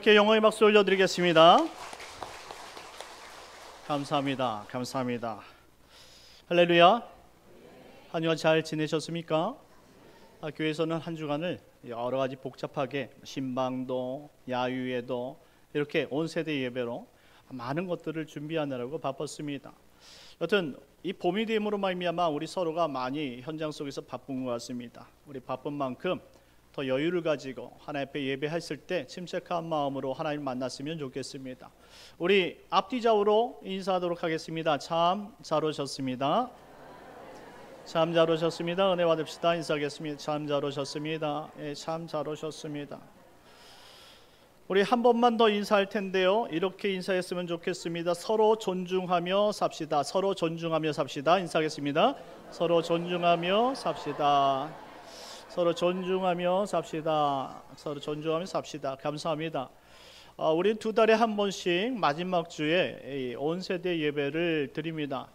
하나님께 영광의 박수 올려드리겠습니다. 감사합니다. 감사합니다. 할렐루야. 한 주간 잘 지내셨습니까? 교회에서는 한 주간을 여러 가지 복잡하게 신방도 야유회도 이렇게 온 세대 예배로 많은 것들을 준비하느라고 바빴습니다. 여튼 이 봄이 됨으로 말미암아 우리 서로가 많이 현장 속에서 바쁜 것 같습니다. 우리 바쁜 만큼 더 여유를 가지고 하나님 앞에 예배했을 때 침착한 마음으로 하나님 만났으면 좋겠습니다. 우리 앞뒤 좌우로 인사하도록 하겠습니다. 참 잘 오셨습니다. 참 잘 오셨습니다. 은혜 받읍시다. 인사하겠습니다. 참 잘 오셨습니다. 예, 참 잘 오셨습니다. 우리 한 번만 더 인사할 텐데요. 이렇게 인사했으면 좋겠습니다. 서로 존중하며 삽시다. 서로 존중하며 삽시다. 인사하겠습니다. 서로 존중하며 삽시다. 서로 존중하며 삽시다. 서로 존중하며 삽시다. 감사합니다. 우리 두 달에 한 번씩 마지막 주에 온 세대 예배를 드립니다.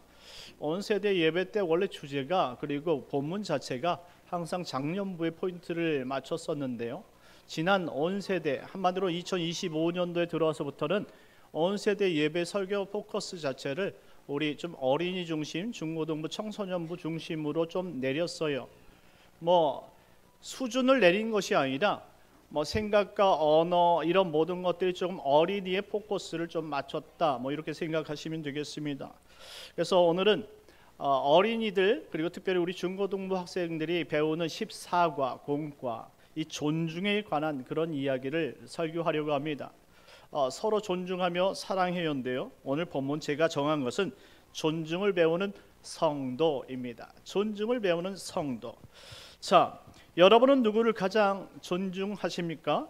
온 세대 예배 때 원래 주제가 그리고 본문 자체가 항상 작년부에 포인트를 맞췄었는데요. 지난 온 세대 한마디로 2025년도에 들어와서부터는 온 세대 예배 설교 포커스 자체를 우리 좀 어린이 중심, 중고등부, 청소년부 중심으로 좀 내렸어요. 수준을 내린 것이 아니라 생각과 언어 이런 모든 것들이 좀 어린이의 포커스를 좀 맞췄다 이렇게 생각하시면 되겠습니다. 그래서 오늘은 어린이들 그리고 특별히 우리 중고등부 학생들이 배우는 14과 공과 이 존중에 관한 그런 이야기를 설교하려고 합니다. 서로 존중하며 사랑해요인데요. 오늘 본문 제가 정한 것은 존중을 배우는 성도입니다. 존중을 배우는 성도. 자, 여러분은 누구를 가장 존중하십니까?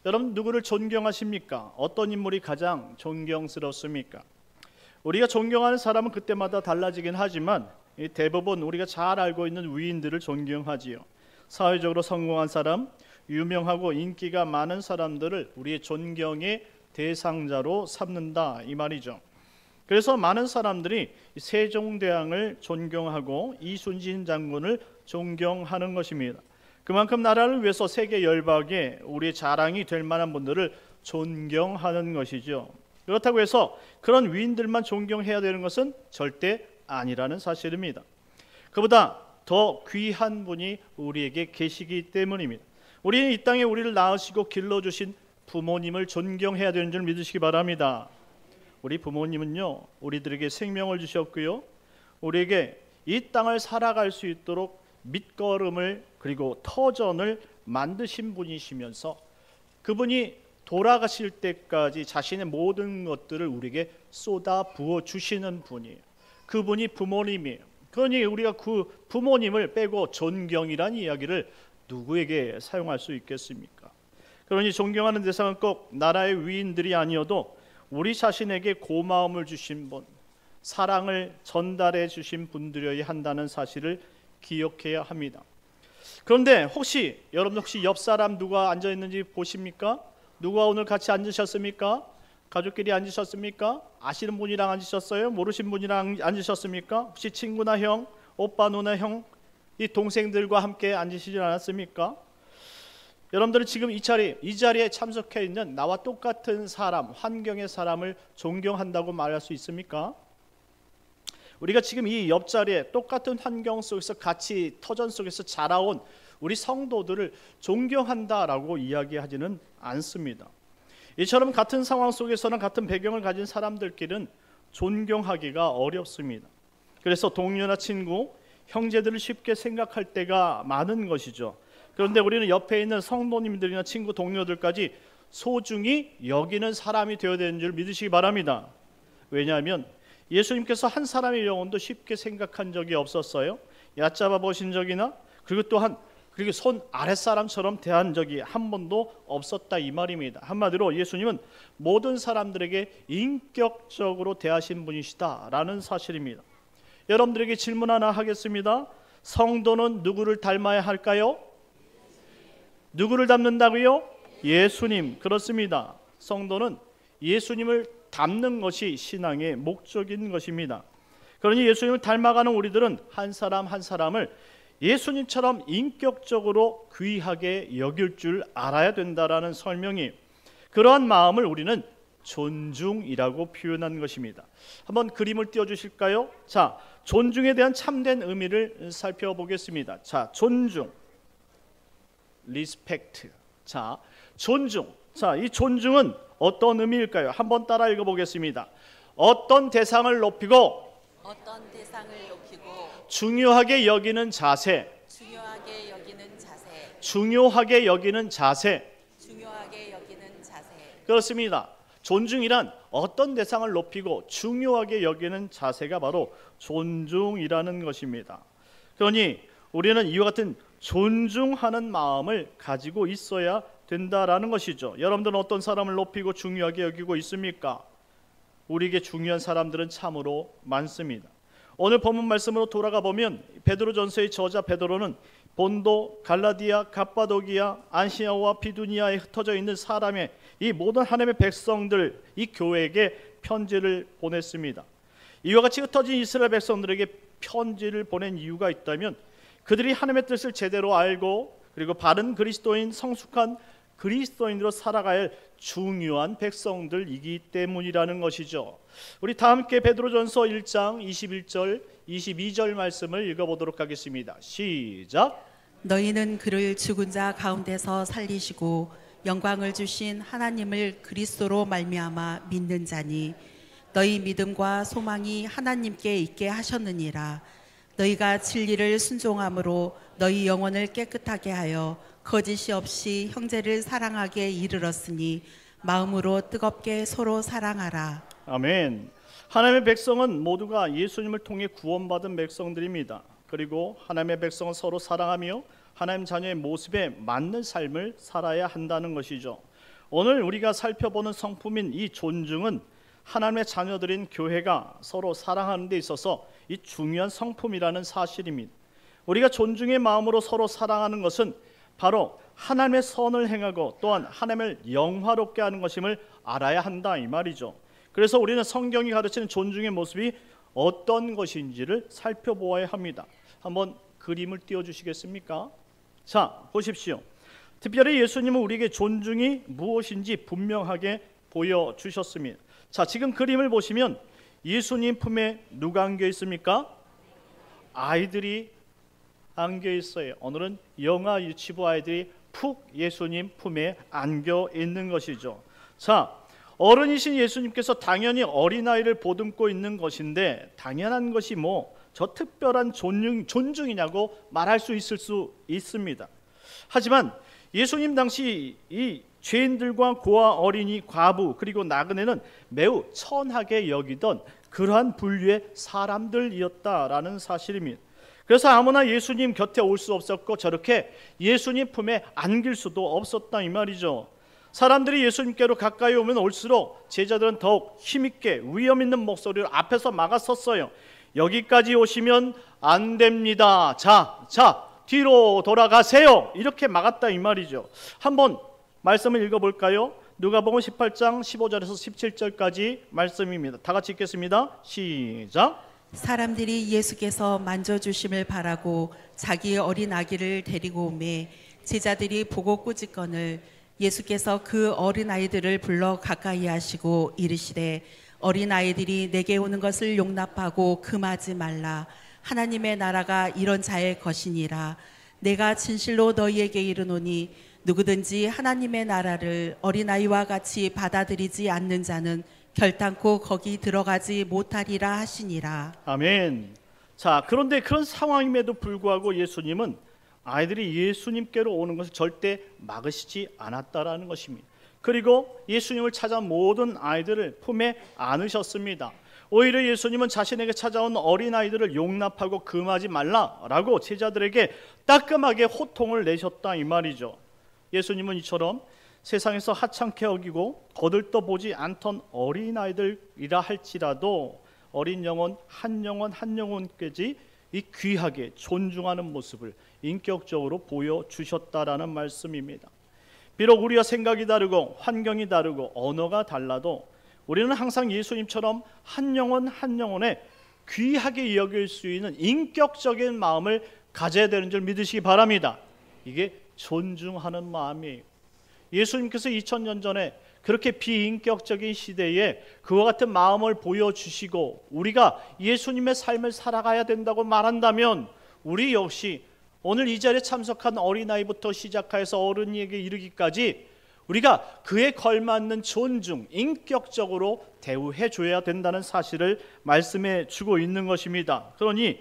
여러분 누구를 존경하십니까? 어떤 인물이 가장 존경스럽습니까? 우리가 존경하는 사람은 그때마다 달라지긴 하지만 대부분 우리가 잘 알고 있는 위인들을 존경하지요. 사회적으로 성공한 사람, 유명하고 인기가 많은 사람들을 우리의 존경의 대상자로 삼는다 이 말이죠. 그래서 많은 사람들이 세종대왕을 존경하고 이순신 장군을 존경하는 것입니다. 그만큼 나라를 위해서 세계 열방에 우리의 자랑이 될 만한 분들을 존경하는 것이죠. 그렇다고 해서 그런 위인들만 존경해야 되는 것은 절대 아니라는 사실입니다. 그보다 더 귀한 분이 우리에게 계시기 때문입니다. 우리는 이 땅에 우리를 낳으시고 길러주신 부모님을 존경해야 되는 줄 믿으시기 바랍니다. 우리 부모님은요, 우리들에게 생명을 주셨고요, 우리에게 이 땅을 살아갈 수 있도록 밑거름을 그리고 터전을 만드신 분이시면서 그분이 돌아가실 때까지 자신의 모든 것들을 우리에게 쏟아 부어 주시는 분이에요. 그분이 부모님이에요. 그러니 우리가 그 부모님을 빼고 존경이란 이야기를 누구에게 사용할 수 있겠습니까? 그러니 존경하는 대상은 꼭 나라의 위인들이 아니어도 우리 자신에게 고마움을 주신 분, 사랑을 전달해 주신 분들이어야 한다는 사실을 기억해야 합니다. 그런데 여러분 혹시 옆 사람 누가 앉아 있는지 보십니까? 누가 오늘 같이 앉으셨습니까? 가족끼리 앉으셨습니까? 아시는 분이랑 앉으셨어요? 모르신 분이랑 앉으셨습니까? 혹시 친구나 형, 오빠, 누나, 형, 이 동생들과 함께 앉으시지 않았습니까? 여러분들은 지금 이 자리에 참석해 있는 나와 똑같은 사람, 환경의 사람을 존경한다고 말할 수 있습니까? 우리가 지금 이 옆자리에 똑같은 환경 속에서 같이 터전 속에서 자라온 우리 성도들을 존경한다라고 이야기하지는 않습니다. 이처럼 같은 상황 속에서는 같은 배경을 가진 사람들끼리는 존경하기가 어렵습니다. 그래서 동료나 친구, 형제들을 쉽게 생각할 때가 많은 것이죠. 그런데 우리는 옆에 있는 성도님들이나 친구, 동료들까지 소중히 여기는 사람이 되어야 되는 줄 믿으시기 바랍니다. 왜냐하면 예수님께서 한 사람의 영혼도 쉽게 생각한 적이 없었어요. 얕잡아 보신 적이나 그리고 손 아랫사람처럼 대한 적이 한 번도 없었다 이 말입니다. 한마디로 예수님은 모든 사람들에게 인격적으로 대하신 분이시다라는 사실입니다. 여러분들에게 질문 하나 하겠습니다. 성도는 누구를 닮아야 할까요? 누구를 닮는다고요? 예수님. 그렇습니다. 성도는 예수님을 닮는 것이 신앙의 목적인 것입니다. 그러니 예수님을 닮아가는 우리들은 한 사람 한 사람을 예수님처럼 인격적으로 귀하게 여길 줄 알아야 된다라는 설명이 그러한 마음을 우리는 존중이라고 표현한 것입니다. 한번 그림을 띄워주실까요? 자, 존중에 대한 참된 의미를 살펴보겠습니다. 자, 존중, 리스펙트. 자, 존중. 자, 이 존중은 어떤 의미일까요? 한번 따라 읽어보겠습니다. 어떤 대상을 높이고 중요하게 여기는 자세. 중요하게 여기는 자세. 그렇습니다. 존중이란 어떤 대상을 높이고 중요하게 여기는 자세가 바로 존중이라는 것입니다. 그러니 우리는 이와 같은 존중하는 마음을 가지고 있어야 된다라는 것이죠. 여러분들은 어떤 사람을 높이고 중요하게 여기고 있습니까? 우리에게 중요한 사람들은 참으로 많습니다. 오늘 본문 말씀으로 돌아가 보면 베드로전서의 저자 베드로는 본도, 갈라디아, 갑바도기아, 안시아와 비두니아에 흩어져 있는 사람의 이 모든 하나님의 백성들, 이 교회에게 편지를 보냈습니다. 이와 같이 흩어진 이스라엘 백성들에게 편지를 보낸 이유가 있다면 그들이 하나님의 뜻을 제대로 알고 그리고 바른 그리스도인, 성숙한 그리스도인으로 살아가야 할 중요한 백성들이기 때문이라는 것이죠. 우리 다 함께 베드로전서 1장 21절 22절 말씀을 읽어보도록 하겠습니다. 시작. 너희는 그를 죽은 자 가운데서 살리시고 영광을 주신 하나님을 그리스도로 말미암아 믿는 자니 너희 믿음과 소망이 하나님께 있게 하셨느니라. 너희가 진리를 순종함으로 너희 영혼을 깨끗하게 하여 거짓이 없이 형제를 사랑하게 이르렀으니 마음으로 뜨겁게 서로 사랑하라. 아멘. 하나님의 백성은 모두가 예수님을 통해 구원받은 백성들입니다. 그리고 하나님의 백성은 서로 사랑하며 하나님 자녀의 모습에 맞는 삶을 살아야 한다는 것이죠. 오늘 우리가 살펴보는 성품인 이 존중은 하나님의 자녀들인 교회가 서로 사랑하는 데 있어서 이 중요한 성품이라는 사실입니다. 우리가 존중의 마음으로 서로 사랑하는 것은 바로 하나님의 선을 행하고 또한 하나님을 영화롭게 하는 것임을 알아야 한다 이 말이죠. 그래서 우리는 성경이 가르치는 존중의 모습이 어떤 것인지를 살펴보아야 합니다. 한번 그림을 띄워주시겠습니까? 자, 보십시오. 특별히 예수님은 우리에게 존중이 무엇인지 분명하게 보여주셨습니다. 자, 지금 그림을 보시면 예수님 품에 누가 안겨 있습니까? 아이들이 안겨 있어요. 오늘은 영아 유치부 아이들이 푹 예수님 품에 안겨 있는 것이죠. 자, 어른이신 예수님께서 당연히 어린아이를 보듬고 있는 것인데 당연한 것이 저 특별한 존중이냐고 말할 수 있을 수 있습니다. 하지만 예수님 당시 이 죄인들과 고아, 어린이, 과부 그리고 나그네는 매우 천하게 여기던 그러한 분류의 사람들이었다라는 사실입니다. 그래서 아무나 예수님 곁에 올 수 없었고 저렇게 예수님 품에 안길 수도 없었다 이 말이죠. 사람들이 예수님께로 가까이 오면 올수록 제자들은 더욱 힘있게 위험 있는 목소리로 앞에서 막아섰어요. 여기까지 오시면 안 됩니다. 자, 뒤로 돌아가세요. 이렇게 막았다 이 말이죠. 한번 말씀을 읽어볼까요? 누가복음 18장 15절에서 17절까지 말씀입니다. 다 같이 읽겠습니다. 시작. 사람들이 예수께서 만져주심을 바라고 자기 어린 아기를 데리고 오매 제자들이 보고 꾸짖거늘 예수께서 그 어린 아이들을 불러 가까이 하시고 이르시되 어린 아이들이 내게 오는 것을 용납하고 금하지 말라. 하나님의 나라가 이런 자의 것이니라. 내가 진실로 너희에게 이르노니 누구든지 하나님의 나라를 어린아이와 같이 받아들이지 않는 자는 결단코 거기 들어가지 못하리라 하시니라. 아멘. 자, 그런데 그런 상황임에도 불구하고 예수님은 아이들이 예수님께로 오는 것을 절대 막으시지 않았다라는 것입니다. 그리고 예수님을 찾아온 모든 아이들을 품에 안으셨습니다. 오히려 예수님은 자신에게 찾아온 어린아이들을 용납하고 금하지 말라라고 제자들에게 따끔하게 호통을 내셨다 이 말이죠. 예수님은 이처럼 세상에서 하찮게 여기고 거들떠보지 않던 어린아이들이라 할지라도 어린 영혼 한 영혼까지 이 귀하게 존중하는 모습을 인격적으로 보여주셨다라는 말씀입니다. 비록 우리와 생각이 다르고 환경이 다르고 언어가 달라도 우리는 항상 예수님처럼 한 영혼에 귀하게 여길 수 있는 인격적인 마음을 가져야 되는 줄 믿으시기 바랍니다. 이게 존중하는 마음이에요. 예수님께서 2000년 전에 그렇게 비인격적인 시대에 그와 같은 마음을 보여주시고 우리가 예수님의 삶을 살아가야 된다고 말한다면 우리 역시 오늘 이 자리에 참석한 어린아이부터 시작해서 어른에게 이르기까지 우리가 그에 걸맞는 존중, 인격적으로 대우해 줘야 된다는 사실을 말씀해 주고 있는 것입니다. 그러니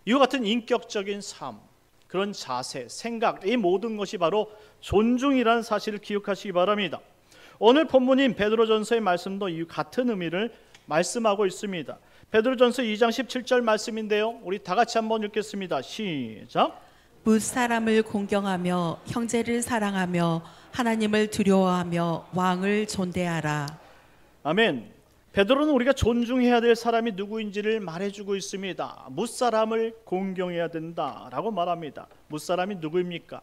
이와 같은 인격적인 삶, 그런 자세, 생각, 이 모든 것이 바로 존중이라는 사실을 기억하시기 바랍니다. 오늘 본문인 베드로전서의 말씀도 이 같은 의미를 말씀하고 있습니다. 베드로전서 2장 17절 말씀인데요, 우리 다 같이 한번 읽겠습니다. 시작. 무사람을 공경하며 형제를 사랑하며 하나님을 두려워하며 왕을 존대하라. 아멘. 베드로는 우리가 존중해야 될 사람이 누구인지를 말해주고 있습니다. 무사람을 공경해야 된다라고 말합니다. 무사람이 누구입니까?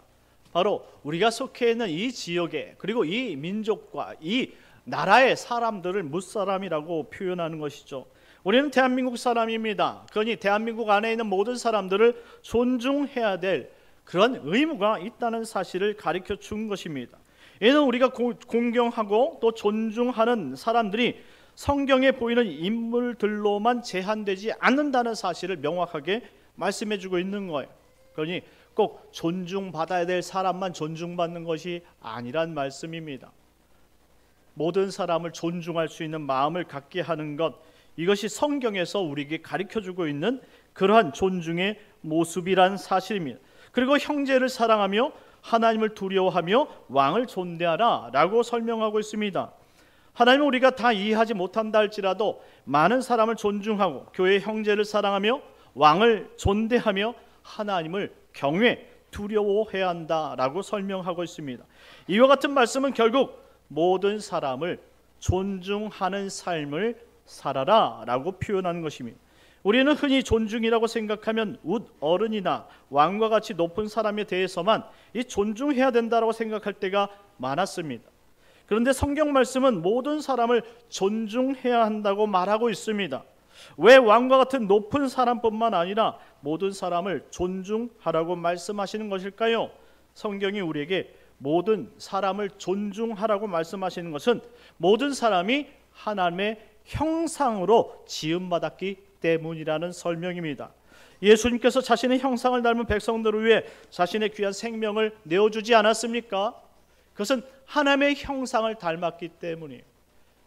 바로 우리가 속해 있는 이 지역에, 그리고 이 민족과 이 나라의 사람들을 무사람이라고 표현하는 것이죠. 우리는 대한민국 사람입니다. 그러니 대한민국 안에 있는 모든 사람들을 존중해야 될 그런 의무가 있다는 사실을 가르쳐 준 것입니다. 이는 우리가 공경하고 또 존중하는 사람들이 성경에 보이는 인물들로만 제한되지 않는다는 사실을 명확하게 말씀해 주고 있는 거예요. 그러니 꼭 존중받아야 될 사람만 존중받는 것이 아니란 말씀입니다. 모든 사람을 존중할 수 있는 마음을 갖게 하는 것, 이것이 성경에서 우리에게 가르쳐주고 있는 그러한 존중의 모습이란 사실입니다. 그리고 형제를 사랑하며 하나님을 두려워하며 왕을 존대하라 라고 설명하고 있습니다. 하나님은 우리가 다 이해하지 못한다 할지라도 많은 사람을 존중하고 교회의 형제를 사랑하며 왕을 존대하며 하나님을 경외, 두려워해야 한다라고 설명하고 있습니다. 이와 같은 말씀은 결국 모든 사람을 존중하는 삶을 살아라 라고 표현하는 것입니다. 우리는 흔히 존중이라고 생각하면 웃 어른이나 왕과 같이 높은 사람에 대해서만 이 존중해야 된다고 생각할 때가 많았습니다. 그런데 성경 말씀은 모든 사람을 존중해야 한다고 말하고 있습니다. 왜 왕과 같은 높은 사람뿐만 아니라 모든 사람을 존중하라고 말씀하시는 것일까요? 성경이 우리에게 모든 사람을 존중하라고 말씀하시는 것은 모든 사람이 하나님의 형상으로 지음받았기 때문이라는 설명입니다. 예수님께서 자신의 형상을 닮은 백성들을 위해 자신의 귀한 생명을 내어주지 않았습니까? 그것은 하나님의 형상을 닮았기 때문이에요.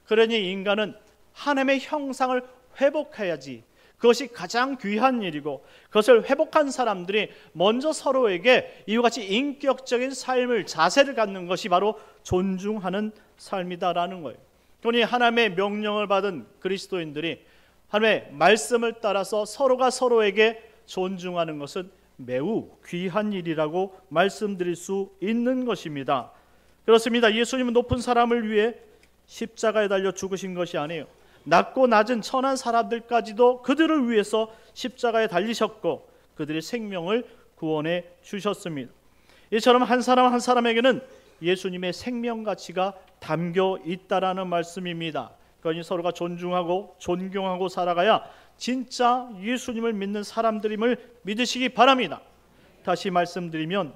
그러니 인간은 하나님의 형상을 회복해야지, 그것이 가장 귀한 일이고, 그것을 회복한 사람들이 먼저 서로에게 이와 같이 인격적인 삶을, 자세를 갖는 것이 바로 존중하는 삶이다라는 거예요. 그러니 하나님의 명령을 받은 그리스도인들이 하나님의 말씀을 따라서 서로가 서로에게 존중하는 것은 매우 귀한 일이라고 말씀드릴 수 있는 것입니다. 그렇습니다. 예수님은 높은 사람을 위해 십자가에 달려 죽으신 것이 아니에요. 낮고 낮은 천한 사람들까지도 그들을 위해서 십자가에 달리셨고 그들의 생명을 구원해 주셨습니다. 이처럼 한 사람 한 사람에게는 예수님의 생명 가치가 담겨 있다라는 말씀입니다. 그러니 서로가 존중하고 존경하고 살아가야 진짜 예수님을 믿는 사람들임을 믿으시기 바랍니다. 다시 말씀드리면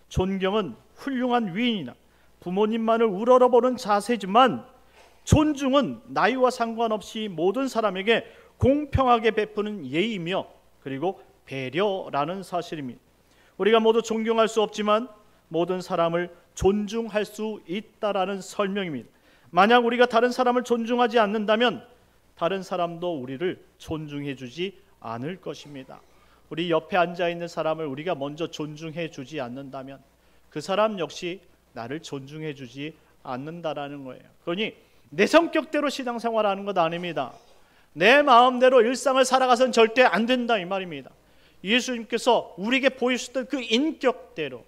존경은 훌륭한 위인이나 부모님만을 우러러보는 자세지만 존중은 나이와 상관없이 모든 사람에게 공평하게 베푸는 예의며 그리고 배려라는 사실입니다. 우리가 모두 존경할 수 없지만 모든 사람을 존중할 수 있다라는 설명입니다. 만약 우리가 다른 사람을 존중하지 않는다면 다른 사람도 우리를 존중해 주지 않을 것입니다. 우리 옆에 앉아 있는 사람을 우리가 먼저 존중해 주지 않는다면 그 사람 역시 나를 존중해 주지 않는다라는 거예요. 그러니 내 성격대로 신앙생활하는 것 아닙니다. 내 마음대로 일상을 살아가서는 절대 안 된다 이 말입니다. 예수님께서 우리에게 보여주셨던 그 인격대로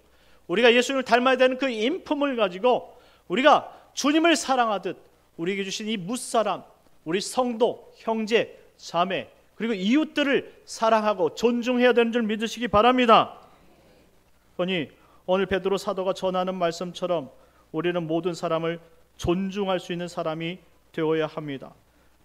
우리가 예수님을 닮아야 되는 그 인품을 가지고 우리가 주님을 사랑하듯 우리에게 주신 이 무사람, 우리 성도, 형제, 자매 그리고 이웃들을 사랑하고 존중해야 되는 줄 믿으시기 바랍니다. 그러니 오늘 베드로 사도가 전하는 말씀처럼 우리는 모든 사람을 존중할 수 있는 사람이 되어야 합니다.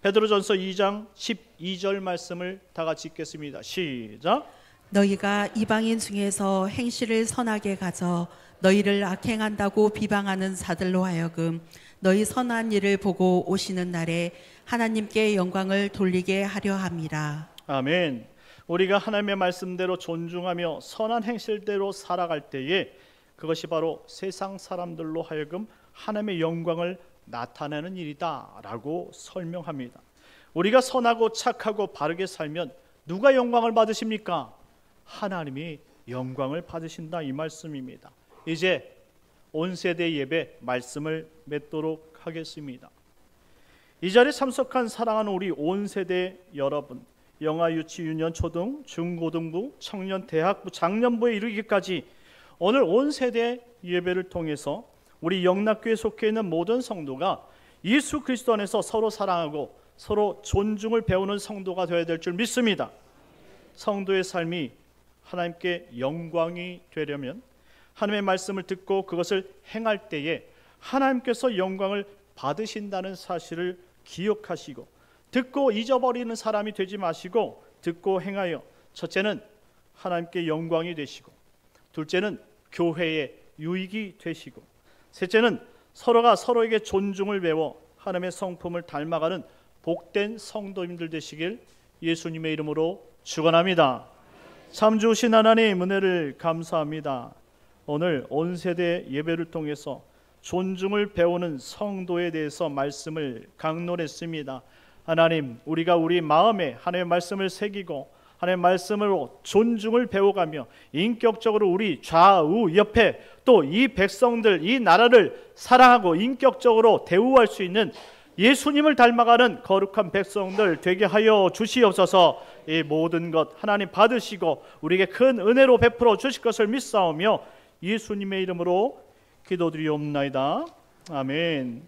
베드로전서 2장 12절 말씀을 다 같이 읽겠습니다. 시작. 너희가 이방인 중에서 행실을 선하게 가져 너희를 악행한다고 비방하는 자들로 하여금 너희 선한 일을 보고 오시는 날에 하나님께 영광을 돌리게 하려 함이라. 아멘. 우리가 하나님의 말씀대로 존중하며 선한 행실대로 살아갈 때에 그것이 바로 세상 사람들로 하여금 하나님의 영광을 나타내는 일이다라고 설명합니다. 우리가 선하고 착하고 바르게 살면 누가 영광을 받으십니까? 하나님이 영광을 받으신다, 이 말씀입니다. 이제 온 세대 예배 말씀을 맺도록 하겠습니다. 이 자리에 참석한 사랑하는 우리 온 세대 여러분, 영아, 유치, 유년, 초등, 중고등부, 청년, 대학부, 장년부에 이르기까지 오늘 온 세대 예배를 통해서 우리 영락교회에 속해 있는 모든 성도가 예수 그리스도 안에서 서로 사랑하고 서로 존중을 배우는 성도가 되어야 될 줄 믿습니다. 성도의 삶이 하나님께 영광이 되려면 하나님의 말씀을 듣고 그것을 행할 때에 하나님께서 영광을 받으신다는 사실을 기억하시고, 듣고 잊어버리는 사람이 되지 마시고 듣고 행하여 첫째는 하나님께 영광이 되시고, 둘째는 교회의 유익이 되시고, 셋째는 서로가 서로에게 존중을 배워 하나님의 성품을 닮아가는 복된 성도님들 되시길 예수님의 이름으로 축원합니다. 참 좋으신 하나님, 은혜를 감사합니다. 오늘 온 세대 예배를 통해서 존중을 배우는 성도에 대해서 말씀을 강론했습니다. 하나님, 우리가 우리 마음에 하나님의 말씀을 새기고 하나님의 말씀으로 존중을 배워가며 인격적으로 우리 좌우 옆에 또 이 백성들, 이 나라를 사랑하고 인격적으로 대우할 수 있는 예수님을 닮아가는 거룩한 백성들 되게 하여 주시옵소서. 이 모든 것 하나님 받으시고 우리에게 큰 은혜로 베풀어 주실 것을 믿사오며 예수님의 이름으로 기도드리옵나이다. 아멘.